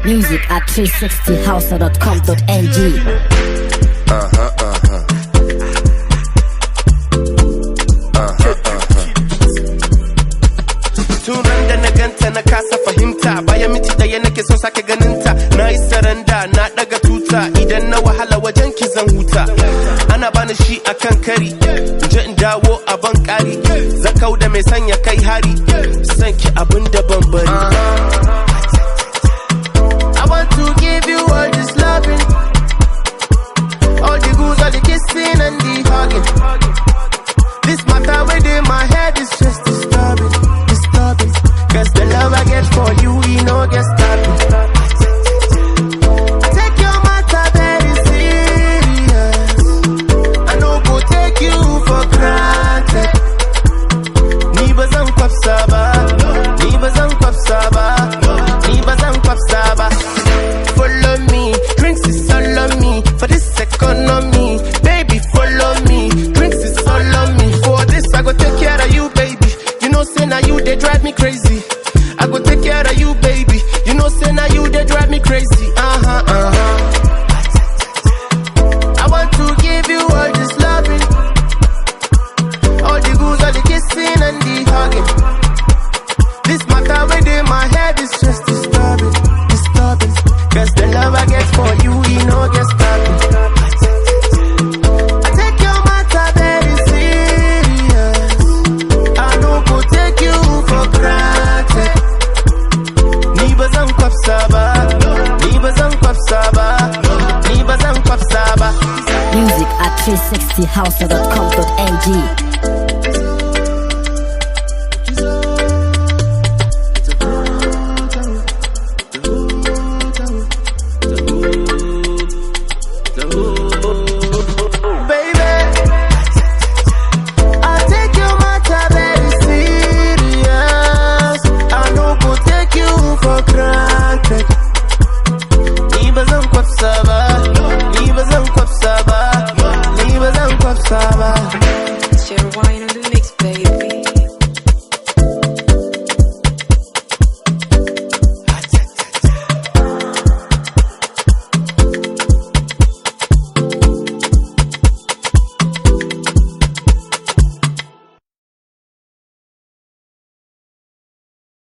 Music at 360house.com.ng. Tunan da na ganta na kasa fahimta, bayan miti daya nake son sake ganinta. Na yi saranda na daga tuta, idan na wahala wajen ki zan huta. Ana bani shi akan kari, je in dawo a ban kari. Zakau da mai sanya kai hari, san ki abin da ban bari. I want to give you all this loving, all the goose, all the kissing and the hugging. This matter within my head is just disturbing. Cause the love I get for you, we no get stopping. Take your matter very serious. I no go take you for granted. Ni bazan kwafsa ba, ni bazan kwafsa ba, ni bazan kwafsa ba. Follow me, drinks is all on me. For this economy, baby follow me. Drinks is all on me. For this I go take care of you, baby. You know say now you they drive me crazy. I go take care of you, baby. You know say now you they drive me crazy. I want to give you all this loving, all the goose, all the kissing and the hugging. This matter within my head is just disturbing. Cause the love I get for you, we no get stopping. I take your matter very serious. I no go take you for granted. Ni bazan kwafsa ba, ni bazan kwafsa ba, ni bazan kwafsa ba. Music at 360house.com.